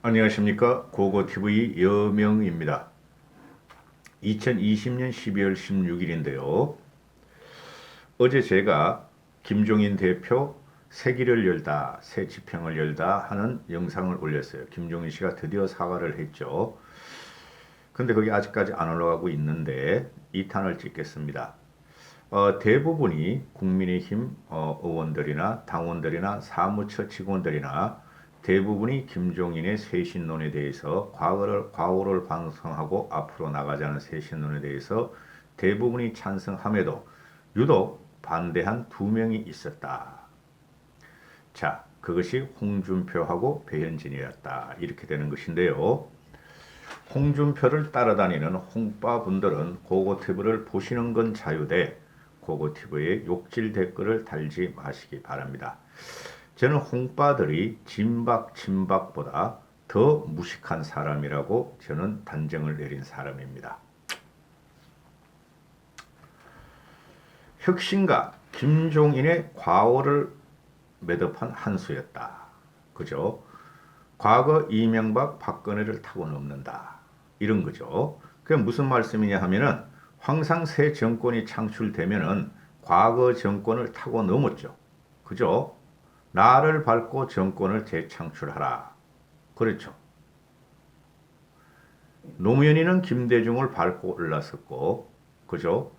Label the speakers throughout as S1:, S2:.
S1: 안녕하십니까. 고고TV 여명입니다. 2020년 12월 16일인데요. 어제 제가 김종인 대표 새길을 열다, 새 지평을 열다 하는 영상을 올렸어요. 김종인 씨가 드디어 사과를 했죠. 근데 그게 아직까지 안 올라가고 있는데 2탄을 찍겠습니다. 대부분이 국민의힘 의원들이나 당원들이나 사무처 직원들이나 대부분이 김종인의 쇄신론에 대해서 과오를 반성하고 앞으로 나가자는 쇄신론에 대해서 대부분이 찬성함에도 유독 반대한 두 명이 있었다. 자, 그것이 홍준표하고 배현진이었다. 이렇게 되는 것인데요. 홍준표를 따라다니는 홍빠분들은 고고TV를 보시는 건 자유되 고고TV에 욕질 댓글을 달지 마시기 바랍니다. 저는 홍빠들이 진박보다 더 무식한 사람이라고 저는 단정을 내린 사람입니다. 혁신가 김종인의 과오를 매듭한 한 수였다. 그죠? 과거 이명박 박근혜를 타고 넘는다. 이런 거죠. 그게 무슨 말씀이냐 하면은 항상 새 정권이 창출되면은 과거 정권을 타고 넘었죠. 그죠? 나를 밟고 정권을 재창출하라. 그렇죠. 노무현이는 김대중을 밟고 올라섰고, 그죠?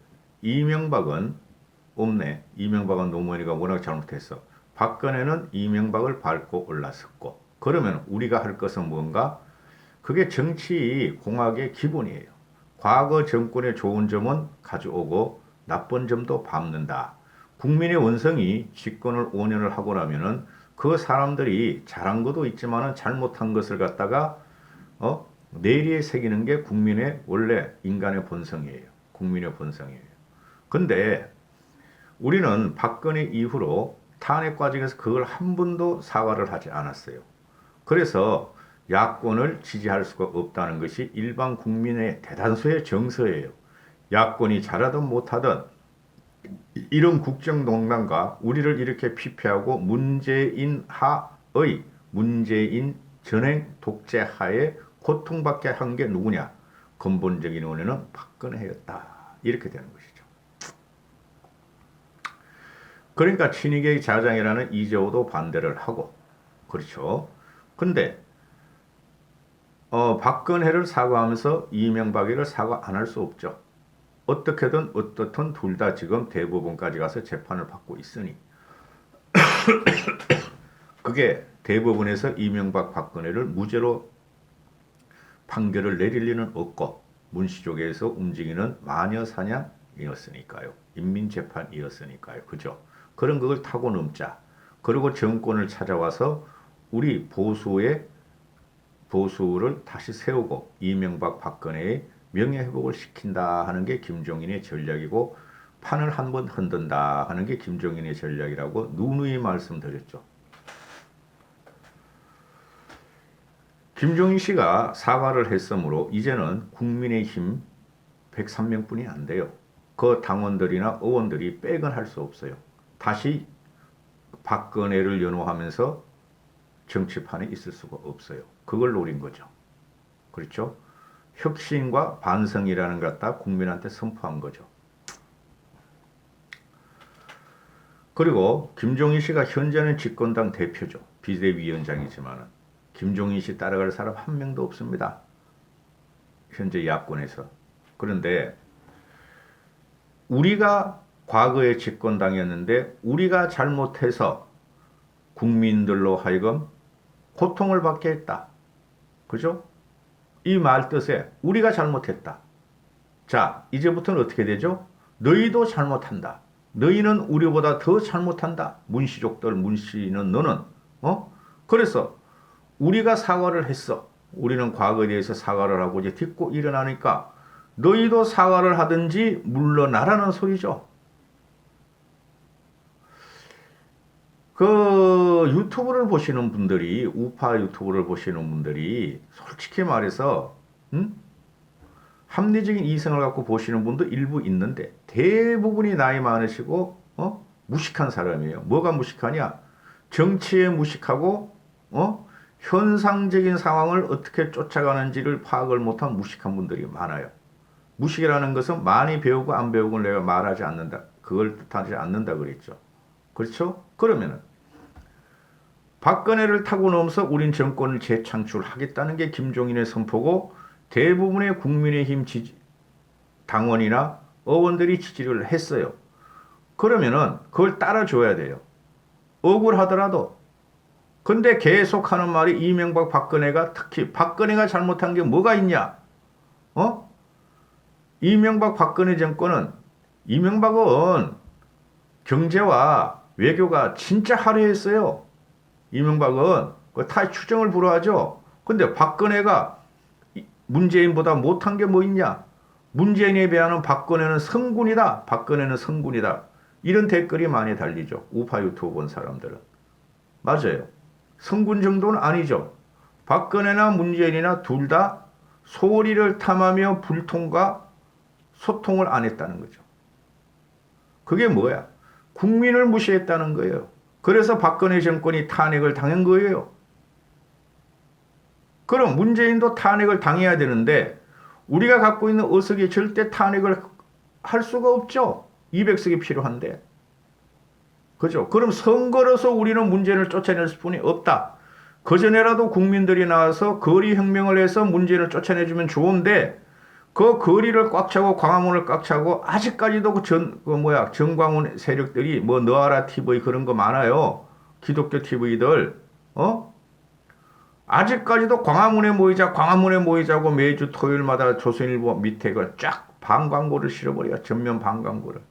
S1: 이명박은 없네. 이명박은 노무현이가 워낙 잘못했어. 박근혜는 이명박을 밟고 올라섰고, 그러면 우리가 할 것은 뭔가? 그게 정치 공학의 기본이에요. 과거 정권의 좋은 점은 가져오고 나쁜 점도 밟는다. 국민의 원성이 집권을 5년을 하고 나면은 그 사람들이 잘한 것도 있지만은 잘못한 것을 갖다가 내리에 새기는 게 국민의 원래 인간의 본성이에요. 국민의 본성이에요. 근데 우리는 박근혜 이후로 탄핵 과정에서 그걸 한 번도 사과를 하지 않았어요. 그래서 야권을 지지할 수가 없다는 것이 일반 국민의 대다수의 정서예요. 야권이 잘하든 못하든 이런 국정농단과 우리를 이렇게 피폐하고 문재인 전행 독재 하에 고통받게 한 게 누구냐? 근본적인 원인은 박근혜였다. 이렇게 되는 것이죠. 그러니까 친이계의 자장이라는 이재호도 반대를 하고, 그렇죠. 근데 박근혜를 사과하면서 이명박이를 사과 안 할 수 없죠. 어떻게든 어떻든 둘 다 지금 대법원까지 가서 재판을 받고 있으니 그게 대법원에서 이명박 박근혜를 무죄로 판결을 내릴 리는 없고 문시족에서 움직이는 마녀사냥이었으니까요. 인민재판이었으니까요. 그죠? 그런 그걸 타고 넘자. 그리고 정권을 찾아와서 우리 보수를 다시 세우고 이명박 박근혜의 명예회복을 시킨다 하는 게 김종인의 전략이고 판을 한번 흔든다 하는 게 김종인의 전략이라고 누누이 말씀드렸죠. 김종인 씨가 사과를 했으므로 이제는 국민의힘 103명뿐이 안 돼요. 그 당원들이나 의원들이 백은 할 수 없어요. 다시 박근혜를 연호하면서 정치판에 있을 수가 없어요. 그걸 노린 거죠. 그렇죠? 혁신과 반성이라는 것 갖다 국민한테 선포한 거죠. 그리고 김종인 씨가 현재는 집권당 대표죠. 비대위원장이지만 김종인 씨 따라갈 사람 한 명도 없습니다. 현재 야권에서. 그런데 우리가 과거에 집권당이었는데 우리가 잘못해서 국민들로 하여금 고통을 받게 했다. 그죠? 이 말 뜻에 우리가 잘못했다. 자, 이제부터는 어떻게 되죠? 너희도 잘못한다. 너희는 우리보다 더 잘못한다. 문시족들, 문시는 너는. 그래서 우리가 사과를 했어. 우리는 과거에 대해서 사과를 하고 이제 딛고 일어나니까 너희도 사과를 하든지 물러나라는 소리죠. 그 유튜브를 보시는 분들이 우파 유튜브를 보시는 분들이 솔직히 말해서 합리적인 이성을 갖고 보시는 분도 일부 있는데 대부분이 나이 많으시고 무식한 사람이에요. 뭐가 무식하냐? 정치에 무식하고 현상적인 상황을 어떻게 쫓아가는지를 파악을 못한 무식한 분들이 많아요. 무식이라는 것은 많이 배우고 안 배우고 내가 말하지 않는다. 그걸 뜻하지 않는다 그랬죠. 그렇죠? 그러면은 박근혜를 타고 넘어서 우린 정권을 재창출하겠다는 게 김종인의 선포고 대부분의 국민의힘 당원이나 의원들이 지지를 했어요. 그러면은 그걸 따라줘야 돼요. 억울하더라도. 근데 계속 하는 말이 이명박 박근혜가 특히 박근혜가 잘못한 게 뭐가 있냐? 어? 이명박 박근혜 정권은 이명박은 경제와 외교가 진짜 화려했어요. 이명박은 다 추정을 불허하죠. 근데 박근혜가 문재인보다 못한 게 뭐 있냐? 문재인에 비하면 박근혜는 성군이다. 박근혜는 성군이다. 이런 댓글이 많이 달리죠. 우파 유튜브 본 사람들은. 맞아요. 성군 정도는 아니죠. 박근혜나 문재인이나 둘 다 소리를 탐하며 불통과 소통을 안 했다는 거죠. 그게 뭐야? 국민을 무시했다는 거예요. 그래서 박근혜 정권이 탄핵을 당한 거예요. 그럼 문재인도 탄핵을 당해야 되는데 우리가 갖고 있는 의석이 절대 탄핵을 할 수가 없죠. 200석이 필요한데. 그죠? 그럼 선거로서 우리는 문재인을 쫓아낼 수뿐이 없다. 그전에라도 국민들이 나와서 거리혁명을 해서 문재인을 쫓아내주면 좋은데 그 거리를 꽉 차고 광화문을 꽉 차고 아직까지도 정광훈 세력들이 뭐 너아라 TV 그런 거 많아요. 기독교 TV들. 아직까지도 광화문에 모이자고 매주 토요일마다 조선일보 밑에 그 쫙 반광고를 실어버려요. 전면 반광고를.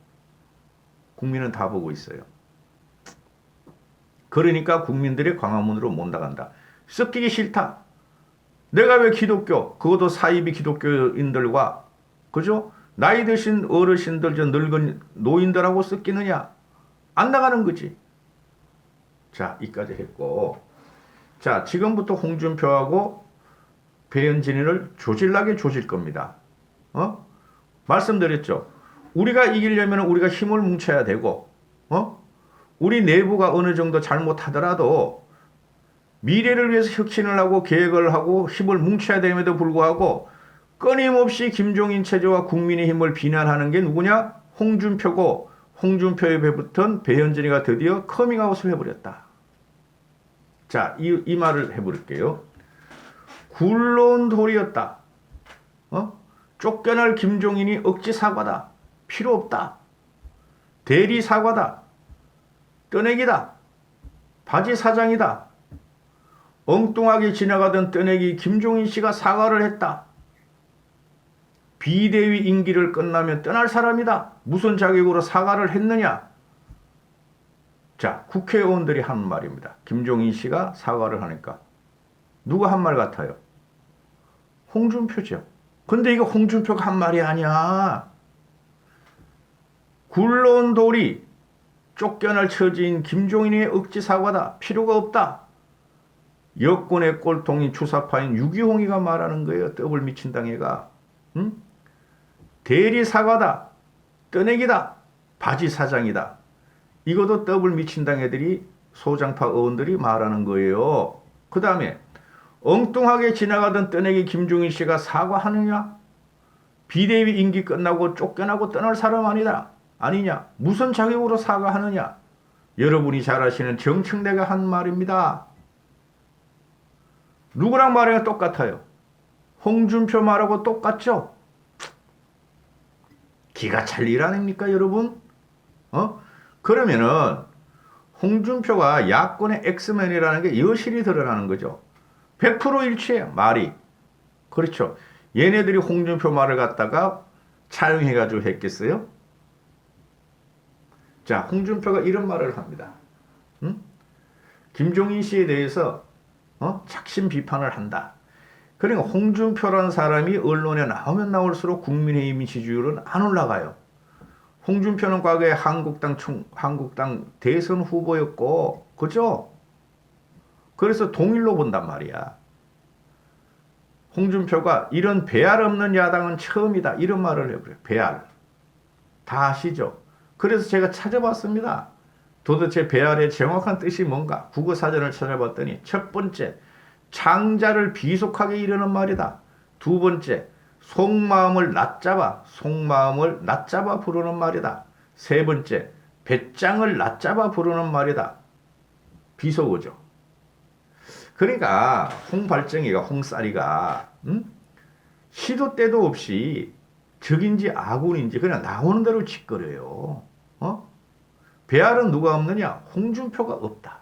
S1: 국민은 다 보고 있어요. 그러니까 국민들이 광화문으로 못 나간다. 섞이기 싫다. 내가 왜 기독교, 그것도 사이비 기독교인들과, 그죠? 나이 드신 어르신들, 저 늙은 노인들하고 섞이느냐? 안 나가는 거지. 자, 이까지 했고. 자, 지금부터 홍준표하고 배현진이를 조질나게 조질 겁니다. 말씀드렸죠. 우리가 이기려면 우리가 힘을 뭉쳐야 되고, 우리 내부가 어느 정도 잘못하더라도 미래를 위해서 혁신을 하고 계획을 하고 힘을 뭉쳐야 됨에도 불구하고 끊임없이 김종인 체제와 국민의힘을 비난하는 게 누구냐? 홍준표고 홍준표에 배붙은 배현진이가 드디어 커밍아웃을 해버렸다. 자, 이 말을 해볼게요. 굴러온 돌이었다. 쫓겨날 김종인이 억지 사과다. 필요 없다. 대리 사과다. 떠내기다. 바지 사장이다. 엉뚱하게 지나가던 떠내기 김종인 씨가 사과를 했다. 비대위 임기를 끝나면 떠날 사람이다. 무슨 자격으로 사과를 했느냐? 자, 국회의원들이 한 말입니다. 김종인 씨가 사과를 하니까. 누가 한 말 같아요? 홍준표죠. 근데 이거 홍준표가 한 말이 아니야. 굴러온 돌이 쫓겨날 처지인 김종인의 억지 사과다. 필요가 없다. 여권의 꼴통이 주사파인 유기홍이가 말하는 거예요. 더블 미친당애가. 응? 대리 사과다. 떠내기다. 바지 사장이다. 이것도 더블 미친당애들이 소장파 의원들이 말하는 거예요. 그 다음에 엉뚱하게 지나가던 떠내기 김종인 씨가 사과하느냐? 비대위 임기 끝나고 쫓겨나고 떠날 사람 아니냐? 무슨 자격으로 사과하느냐? 여러분이 잘 아시는 정청래가 한 말입니다. 누구랑 말하기가 똑같아요. 홍준표 말하고 똑같죠? 기가 찰 일 아닙니까, 여러분? 그러면은 홍준표가 야권의 엑스맨이라는 게 여실히 드러나는 거죠. 100% 일치해요, 말이. 그렇죠. 얘네들이 홍준표 말을 갖다가 차용해가지고 했겠어요? 자, 홍준표가 이런 말을 합니다. 김종인 씨에 대해서 작심 비판을 한다. 그러니까 홍준표라는 사람이 언론에 나오면 나올수록 국민의힘 지지율은 안 올라가요. 홍준표는 과거에 한국당 대선 후보였고, 그죠? 그래서 동일로 본단 말이야. 홍준표가 이런 배알 없는 야당은 처음이다. 이런 말을 해버려요. 배알. 다 아시죠? 그래서 제가 찾아봤습니다. 도대체 배알의 정확한 뜻이 뭔가? 국어사전을 찾아봤더니 첫 번째, 창자를 비속하게 이르는 말이다. 두 번째, 속마음을 낮잡아 부르는 말이다. 세 번째, 배짱을 낮잡아 부르는 말이다. 비속어죠. 그러니까 홍발정이가 홍쌀이가 시도 때도 없이 적인지 아군인지 그냥 나오는 대로 짓거려요. 배알은 누가 없느냐? 홍준표가 없다.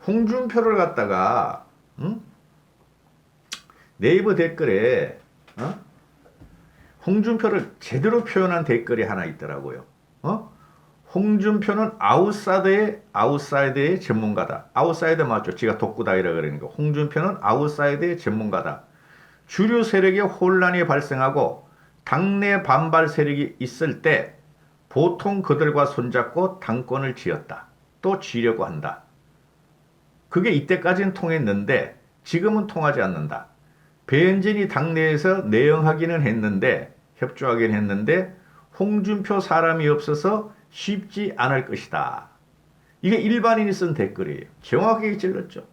S1: 홍준표를 갖다가 네이버 댓글에 홍준표를 제대로 표현한 댓글이 하나 있더라고요. 홍준표는 아웃사이드의 전문가다. 아웃사이드 맞죠? 지가 독구다이라 그러니까. 홍준표는 아웃사이드의 전문가다. 주류 세력의 혼란이 발생하고 당내 반발 세력이 있을 때 보통 그들과 손잡고 당권을 쥐었다. 또 쥐려고 한다. 그게 이때까지는 통했는데 지금은 통하지 않는다. 배현진이 당내에서 내영하기는 했는데 협조하긴 했는데 홍준표 사람이 없어서 쉽지 않을 것이다. 이게 일반인이 쓴 댓글이에요. 정확하게 찔렀죠.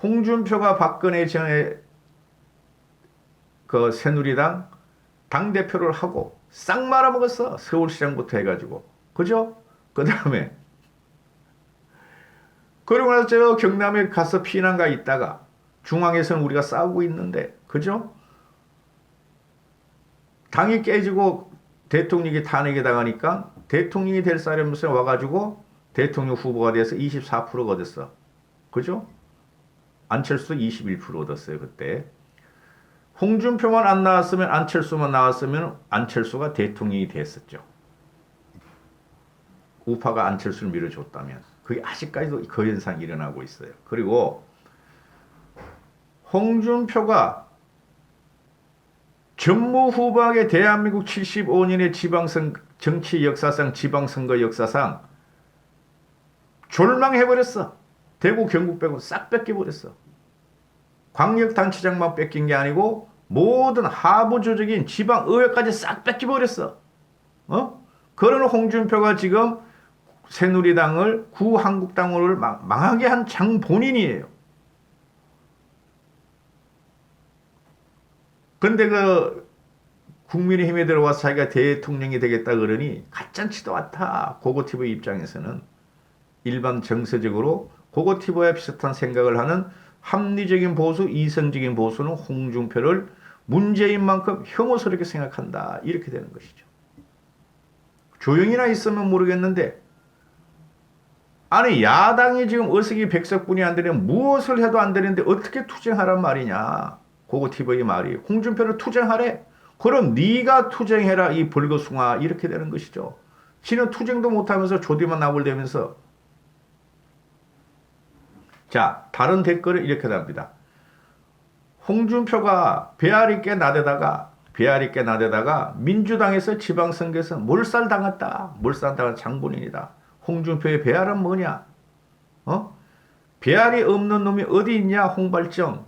S1: 홍준표가 박근혜 전에 그 새누리당 당대표를 하고 싹 말아먹었어. 서울시장부터 해가지고. 그죠? 그 다음에 그러고 나서 저 경남에 가서 피난가 있다가 중앙에서는 우리가 싸우고 있는데 그죠? 당이 깨지고 대통령이 탄핵에 당하니까 대통령이 될 사람이 와가지고 대통령 후보가 돼서 24%가 얻었어. 그죠? 안철수 21% 얻었어요. 그때. 홍준표만 안 나왔으면 안철수만 나왔으면 안철수가 대통령이 됐었죠. 우파가 안철수를 밀어줬다면. 그게 아직까지도 그 현상이 일어나고 있어요. 그리고 홍준표가 전무후무하게 대한민국 75년의 정치 역사상 지방선거 역사상 졸망해버렸어. 대구 경북 빼고 싹 뺏겨버렸어. 광역단체장만 뺏긴 게 아니고 모든 하부조적인 지방의회까지 싹 뺏겨버렸어. 그런 홍준표가 지금 새누리당을 구한국당을 망하게 한 장본인이에요. 근데 그 국민의힘에 들어와서 자기가 대통령이 되겠다 그러니 가짠치도 않다. 고고티브의 입장에서는 일반 정서적으로 고고티브와 비슷한 생각을 하는 합리적인 보수, 이성적인 보수는 홍준표를 문재인만큼 혐오스럽게 생각한다. 이렇게 되는 것이죠. 조용히나 있으면 모르겠는데 아니 야당이 지금 의석이 100석분이 안 되면 무엇을 해도 안 되는데 어떻게 투쟁하란 말이냐. 고고티브의 말이 홍준표를 투쟁하래. 그럼 네가 투쟁해라 이 벌거숭아 이렇게 되는 것이죠. 지는 투쟁도 못하면서 조디만 나불대면서. 자 다른 댓글은 이렇게 답니다. 홍준표가 배알있게 나대다가 민주당에서 지방선거에서 몰살당했다. 몰살당한 장본인이다. 홍준표의 배알은 뭐냐? 배알이 없는 놈이 어디 있냐 홍발정.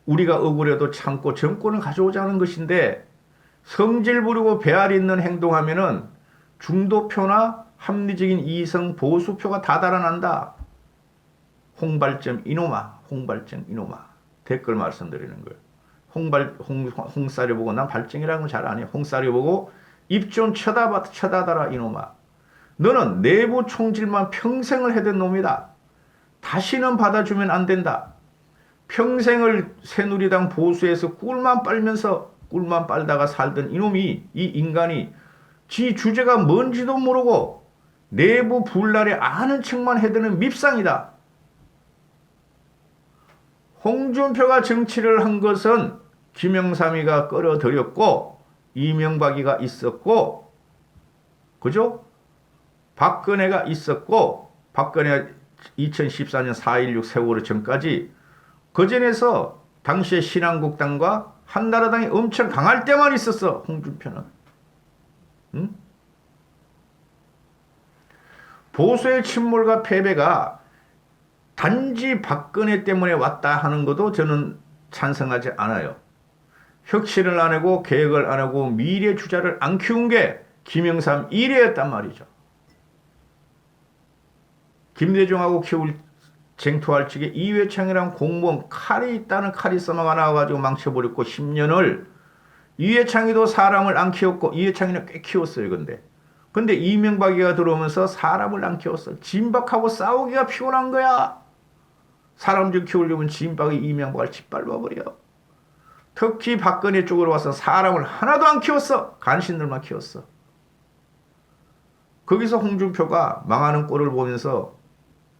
S1: 우리가 억울해도 참고 정권을 가져오자는 것인데 성질 부리고 배알 있는 행동하면은 중도표나 합리적인 이성 보수표가 다 달아난다. 홍발점 이놈아. 댓글 말씀드리는 거예요. 홍쌀이 보고 난 발정이라는 건 잘 안 해. 홍쌀이 보고 입 좀 쳐다봐라 이놈아. 너는 내부 총질만 평생을 해댄 놈이다. 다시는 받아주면 안 된다. 평생을 새누리당 보수에서 꿀만 빨다가 살던 이놈이 이 인간이 지 주제가 뭔지도 모르고 내부 분란에 아는 척만 해대는 밉상이다. 홍준표가 정치를 한 것은 김영삼이가 끌어들였고 이명박이가 있었고 그죠? 박근혜가 있었고 박근혜가 2014년 4.16 세월호 전까지 그전에서 당시에 신한국당과 한나라당이 엄청 강할 때만 있었어. 홍준표는. 응? 보수의 침몰과 패배가 단지 박근혜 때문에 왔다 하는 것도 저는 찬성하지 않아요. 혁신을 안 하고 계획을 안 하고 미래 주자를 안 키운 게 김영삼 이래였단 말이죠. 김대중하고 키울 쟁투할 적에 이회창이란 공무원 칼이 있다는 카리스마가 나와가지고 망쳐버렸고 10년을 이회창이도 사람을 안 키웠고 이회창이는 꽤 키웠어요. 근데 이명박이가 들어오면서 사람을 안 키웠어. 진박하고 싸우기가 피곤한 거야. 사람 좀 키우려면 진박이 이명박을 짓밟아버려. 특히 박근혜 쪽으로 와서 사람을 하나도 안 키웠어. 간신들만 키웠어. 거기서 홍준표가 망하는 꼴을 보면서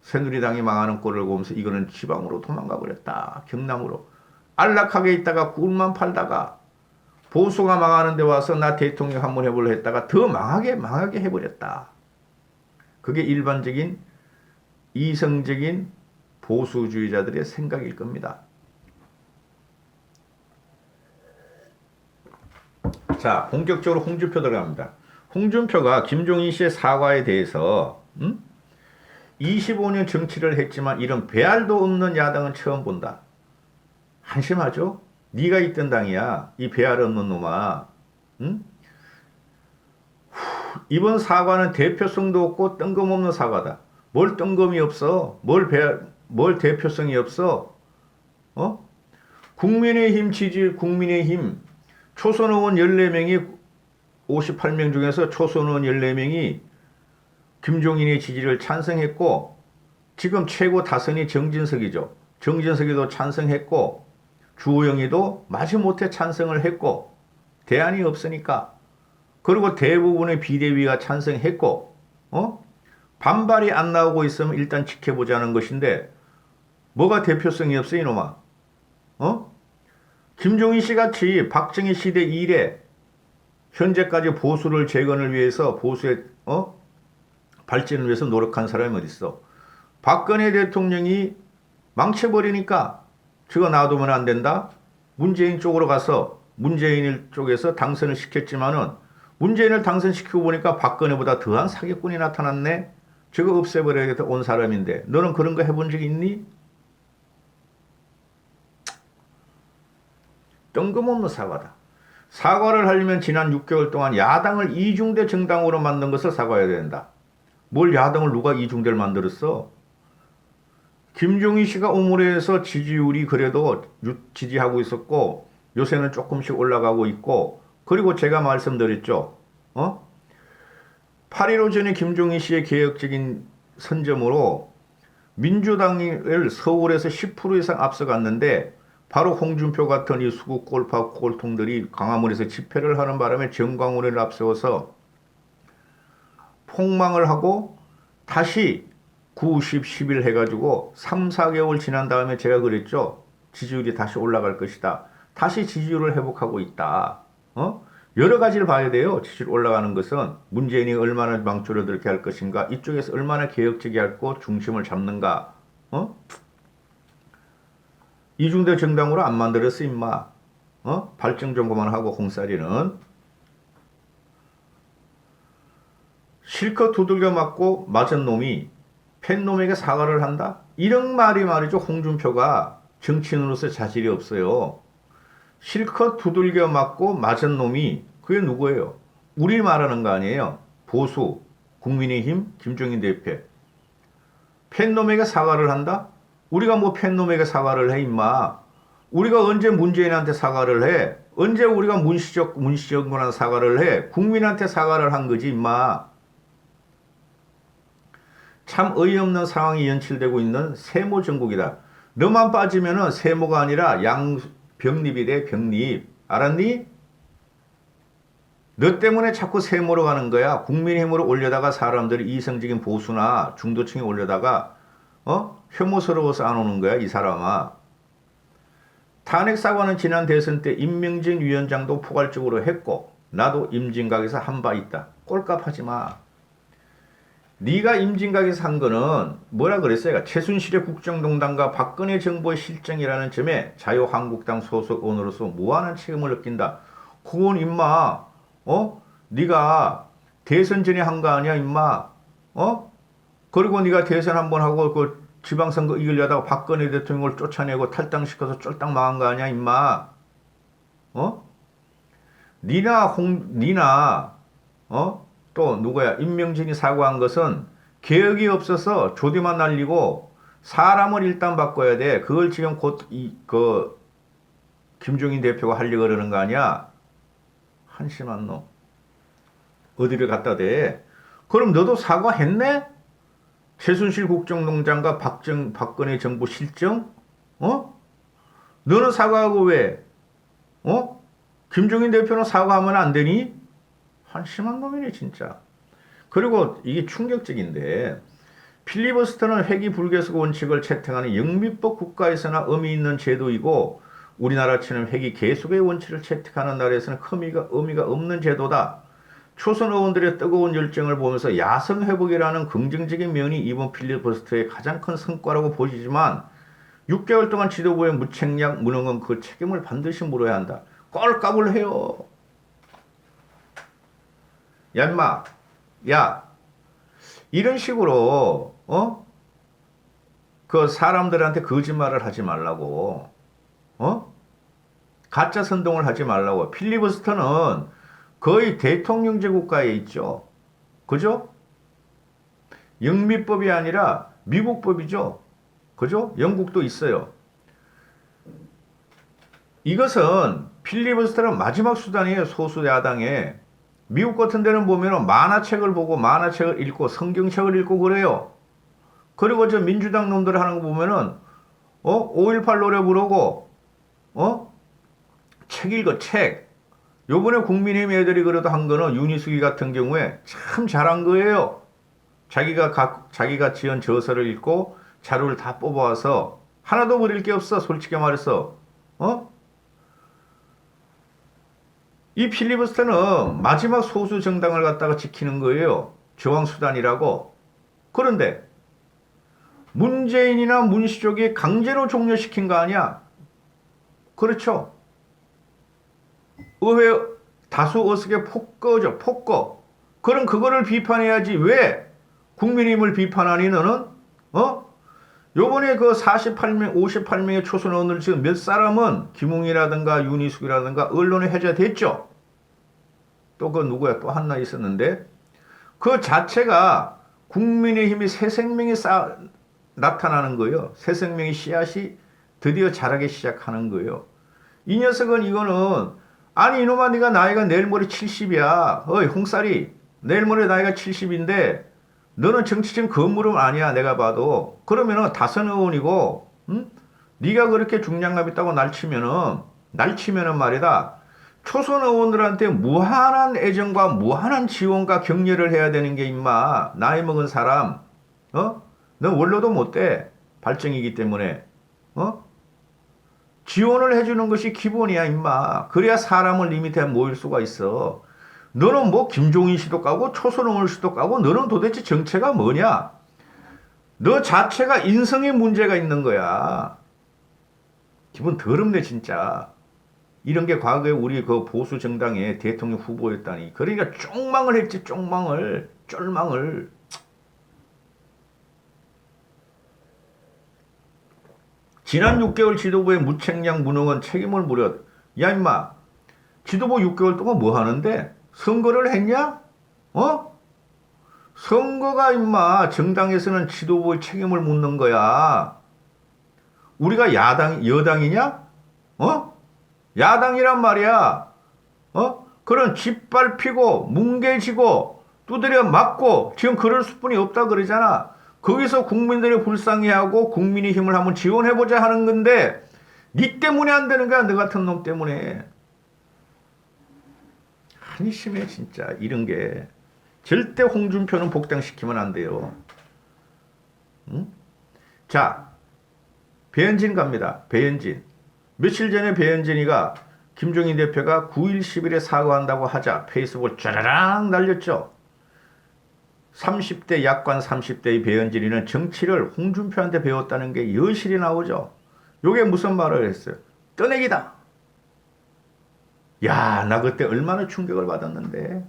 S1: 새누리당이 망하는 꼴을 보면서 이거는 지방으로 도망가 버렸다. 경남으로. 안락하게 있다가 꿀만 팔다가 보수가 망하는 데 와서 나 대통령 한번 해보려 했다가 더 망하게 해버렸다. 그게 일반적인 이성적인 보수주의자들의 생각일 겁니다. 자, 본격적으로 홍준표 들어갑니다. 홍준표가 김종인 씨의 사과에 대해서 25년 정치를 했지만 이런 배알도 없는 야당은 처음 본다. 한심하죠? 네가 있던 당이야. 이 배알 없는 놈아. 응? 이번 사과는 대표성도 없고 뜬금없는 사과다. 뭘 뜬금이 없어? 뭘 대표성이 없어? 국민의힘 지지율, 국민의힘 초선 의원 14명이 58명 중에서 초선 의원 14명이 김종인의 지지를 찬성했고 지금 최고 다선이 정진석이죠. 정진석이도 찬성했고 주호영이도 마지못해 찬성을 했고 대안이 없으니까 그리고 대부분의 비대위가 찬성했고 반발이 안 나오고 있으면 일단 지켜보자는 것인데 뭐가 대표성이 없어 이놈아. 김종인 씨 같이 박정희 시대 이래 현재까지 보수를 재건을 위해서 보수의 발전을 위해서 노력한 사람이 어디 있어. 박근혜 대통령이 망쳐버리니까 저거 놔두면 안 된다. 문재인 쪽으로 가서 문재인 쪽에서 당선을 시켰지만은 문재인을 당선시키고 보니까 박근혜보다 더한 사기꾼이 나타났네. 저거 없애버려야겠다 온 사람인데 너는 그런 거 해본 적 있니? 뜬금없는 사과다. 사과를 하려면 지난 6개월 동안 야당을 이중대 정당으로 만든 것을 사과해야 된다. 뭘 야당을 누가 이중대를 만들었어? 김종인 씨가 오므려서 지지율이 그래도 지지하고 있었고 요새는 조금씩 올라가고 있고 그리고 제가 말씀드렸죠. 8.15 전에 김종인 씨의 개혁적인 선점으로 민주당을 서울에서 10% 이상 앞서갔는데 바로 홍준표 같은 이 수구 꼴파 꼴통들이 광화문에서 집회를 하는 바람에 정광훈을 앞세워서 폭망을 하고 다시 9, 10, 11 해가지고 3, 4개월 지난 다음에 제가 그랬죠. 지지율이 다시 올라갈 것이다. 다시 지지율을 회복하고 있다. 여러 가지를 봐야 돼요. 지지율 올라가는 것은 문재인이 얼마나 망조려들게 할 것인가. 이쪽에서 얼마나 개혁적이 할고 중심을 잡는가. 이중대 정당으로 안 만들었어 임마. 발정 정보만 하고 홍사리는 실컷 두들겨 맞고 맞은 놈이 팬 놈에게 사과를 한다? 이런 말이 말이죠. 홍준표가 정치인으로서 자질이 없어요. 실컷 두들겨 맞고 맞은 놈이 그게 누구예요? 우리 말하는 거 아니에요. 보수, 국민의힘, 김종인 대표. 팬 놈에게 사과를 한다? 우리가 뭐 팬놈에게 사과를 해 임마. 우리가 언제 문재인한테 사과를 해? 언제 우리가 문시정권한테 사과를 해? 국민한테 사과를 한 거지 임마. 참 어이없는 상황이 연출되고 있는 세모 정국이다. 너만 빠지면은 세모가 아니라 병립이 돼. 병립. 알았니? 너 때문에 자꾸 세모로 가는 거야. 국민의힘으로 올려다가 사람들이 이성적인 보수나 중도층에 올려다가 혐오스러워서 안 오는 거야, 이 사람아. 탄핵 사과는 지난 대선 때 임명진 위원장도 포괄적으로 했고 나도 임진각에서 한 바 있다. 꼴값 하지 마. 네가 임진각에서 한 거는 뭐라 그랬어요? 최순실의 국정농단과 박근혜 정부의 실정이라는 점에 자유한국당 소속 의원으로서 무한한 책임을 느낀다. 그건 임마, 네가 대선 전에 한 거 아니야, 임마? 그리고 네가 대선 한번 하고 그 지방선거 이기려다가 박근혜 대통령을 쫓아내고 탈당시켜서 쫄딱 망한 거 아니야, 임마? 니나, 또 누구야? 임명진이 사과한 것은 개혁이 없어서 조디만 날리고 사람을 일단 바꿔야 돼. 그걸 지금 곧 김종인 대표가 하려고 그러는 거 아니야? 한심한 놈. 어디를 갖다 대? 그럼 너도 사과했네? 최순실 국정농단과 박근혜 정부 실정? 어? 너는 사과하고 왜? 어? 김종인 대표는 사과하면 안 되니? 한심한 놈이네 진짜. 그리고 이게 충격적인데 필리버스터는 회기 불교석 원칙을 채택하는 영미법 국가에서나 의미 있는 제도이고 우리나라처럼 회기 계속의 원칙을 채택하는 나라에서는 의미가 없는 제도다. 초선 의원들의 뜨거운 열정을 보면서 야성 회복이라는 긍정적인 면이 이번 필리버스터의 가장 큰 성과라고 보시지만 6개월 동안 지도부의 무책략 무능은 그 책임을 반드시 물어야 한다. 꼴값을 해요. 야 인마, 야 이런 식으로 그 사람들한테 거짓말을 하지 말라고, 가짜 선동을 하지 말라고. 필리버스터는 거의 대통령제 국가에 있죠. 그죠? 영미법이 아니라 미국법이죠. 그죠? 영국도 있어요. 이것은 필리버스터는 마지막 수단이에요. 소수 야당에. 미국 같은 데는 보면은 만화책을 보고 만화책을 읽고 성경책을 읽고 그래요. 그리고 저 민주당 놈들 하는 거 보면은 5.18 노래 부르고 책 읽어 책. 요번에 국민의힘 애들이 그래도 한 거는 윤희숙이 같은 경우에 참 잘한 거예요. 자기가 지은 저서를 읽고 자료를 다 뽑아와서 하나도 버릴 게 없어. 솔직히 말해서. 이 필리버스터는 마지막 소수 정당을 갖다가 지키는 거예요. 저항수단이라고. 그런데 문재인이나 문시족이 강제로 종료시킨 거 아니야? 그렇죠. 의회 다수 의석의 폭거죠. 폭거. 그럼 그거를 비판해야지. 왜 국민의힘을 비판하니 너는? 요번에 그 48명, 58명의 초선 의원들 지금 몇 사람은 김웅이라든가 윤희숙이라든가 언론에 해제됐죠. 또 그 누구야? 또 하나 있었는데 그 자체가 국민의힘이 새 생명이 나타나는 거예요. 새 생명의 씨앗이 드디어 자라기 시작하는 거예요. 이 녀석은 이거는 아니 이놈아 네가 나이가 내일 모레 70이야. 어이 홍살이 내일 모레 나이가 70인데 너는 정치적 거물은 아니야. 내가 봐도. 그러면은 다선 의원이고 네가 그렇게 중량감 있다고 날치면은 말이다. 초선 의원들한테 무한한 애정과 무한한 지원과 격려를 해야 되는 게 임마. 나이 먹은 사람. 넌 원로도 못 돼. 발정이기 때문에. 지원을 해주는 것이 기본이야 임마. 그래야 사람을 리미트에 모일 수가 있어. 너는 뭐 김종인 씨도 까고 초선 의원 씨도 까고 너는 도대체 정체가 뭐냐? 너 자체가 인성에 문제가 있는 거야. 기분 더럽네 진짜. 이런 게 과거에 우리 그 보수 정당의 대통령 후보였다니. 그러니까 쪽망을 했지. 쫄망을. 지난 6개월 지도부의 무책략 무능은 책임을 물어. 야 임마. 지도부 6개월 동안 뭐 하는데? 선거를 했냐? 선거가 임마 정당에서는 지도부의 책임을 묻는 거야. 우리가 여당이냐? 야당이란 말이야. 그런 짓밟히고 뭉개지고 두드려 맞고 지금 그럴 수뿐이 없다 그러잖아. 거기서 국민들이 불쌍해하고 국민의 힘을 한번 지원해보자 하는 건데 니 때문에 안 되는 거야. 너 같은 놈 때문에. 한심해 진짜. 이런 게 절대 홍준표는 복당시키면 안 돼요. 응? 자, 배현진 갑니다. 배현진. 며칠 전에 배현진이가 김종인 대표가 9일 10일에 사과한다고 하자 페이스북을 쫘라랑 날렸죠. 30대 약관 30대의 배현진이는 정치를 홍준표한테 배웠다는 게 여실히 나오죠. 요게 무슨 말을 했어요? 떠내기다. 야, 나 그때 얼마나 충격을 받았는데.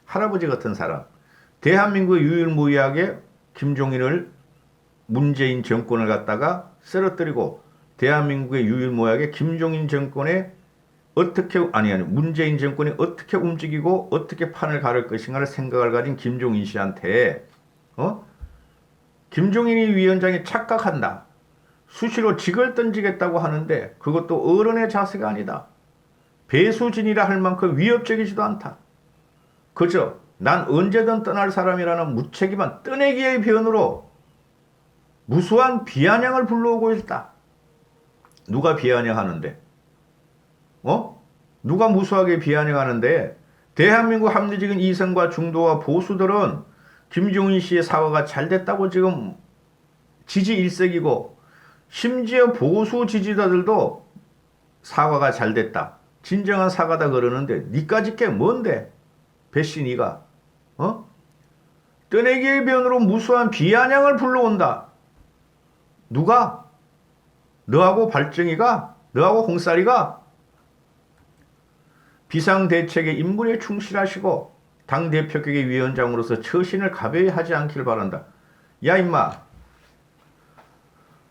S1: 할아버지 같은 사람. 대한민국의 유일무이하게 김종인을 문재인 정권을 갖다가 쓰러뜨리고 대한민국의 유일무이하게 김종인 정권에 문재인 정권이 어떻게 움직이고 어떻게 판을 가를 것인가를 생각을 가진 김종인 씨한테 김종인이 위원장이 착각한다. 수시로 직을 던지겠다고 하는데 그것도 어른의 자세가 아니다. 배수진이라 할 만큼 위협적이지도 않다. 그저 난 언제든 떠날 사람이라는 무책임한 떠내기의 변으로 무수한 비아냥을 불러오고 있다. 누가 비아냥하는데? 누가 무수하게 비아냥하는데? 대한민국 합리적인 이성과 중도와 보수들은 김종인 씨의 사과가 잘 됐다고 지금 지지 일색이고, 심지어 보수 지지자들도 사과가 잘 됐다. 진정한 사과다 그러는데 니까짓 게 뭔데? 배씨 니가 떠내기의 변으로 무수한 비아냥을 불러온다. 누가? 너하고 발정이가? 너하고 홍쌀이가? 비상대책의 임무에 충실하시고 당대표격의 위원장으로서 처신을 가벼이 하지 않길 바란다. 야 임마,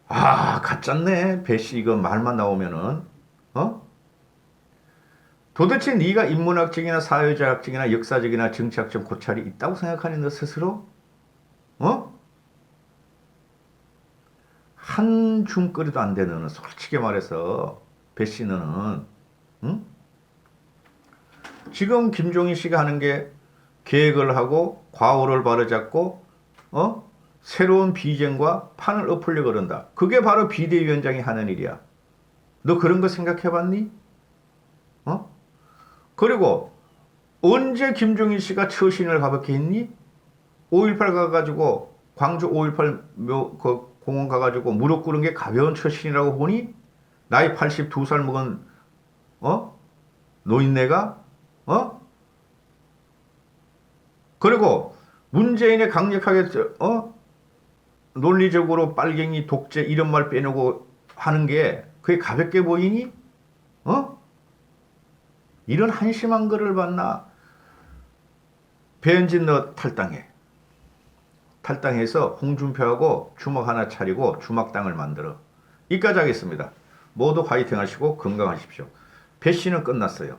S1: 가짜네. 배씨 이거 말만 나오면은 도대체 네가 인문학적이나 사회자학적이나 역사적이나 정치학적 고찰이 있다고 생각하니 너 스스로? 한 줌거리도 안 되는, 솔직히 말해서 배씨 너는 지금 김종인 씨가 하는 게 계획을 하고 과오를 바로잡고 새로운 비전과 판을 엎으려고 그런다. 그게 바로 비대위원장이 하는 일이야. 너 그런 거 생각해봤니? 그리고 언제 김종인 씨가 처신을 가볍게 했니? 5.18 가가지고 광주 5.18 그 공원 가가지고 무릎 꿇은 게 가벼운 처신이라고 보니? 나이 82살 먹은 노인네가 그리고 문재인의 강력하게 논리적으로 빨갱이 독재 이런 말 빼놓고 하는 게 그게 가볍게 보이니? 이런 한심한 거를 봤나? 배현진 너 탈당해. 탈당해서 홍준표하고 주먹 하나 차리고 주막당을 만들어. 이까지 하겠습니다. 모두 화이팅 하시고 건강하십시오. 배씨는 끝났어요.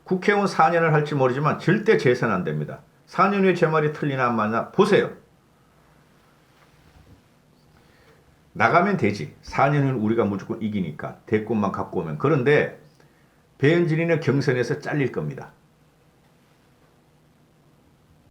S1: 국회의원 4년을 할지 모르지만 절대 재선 안 됩니다. 4년 후에 제 말이 틀리나 안 맞나 보세요. 나가면 되지. 4년 후는 우리가 무조건 이기니까. 대권만 갖고 오면. 그런데 배현진이는 경선에서 잘릴 겁니다.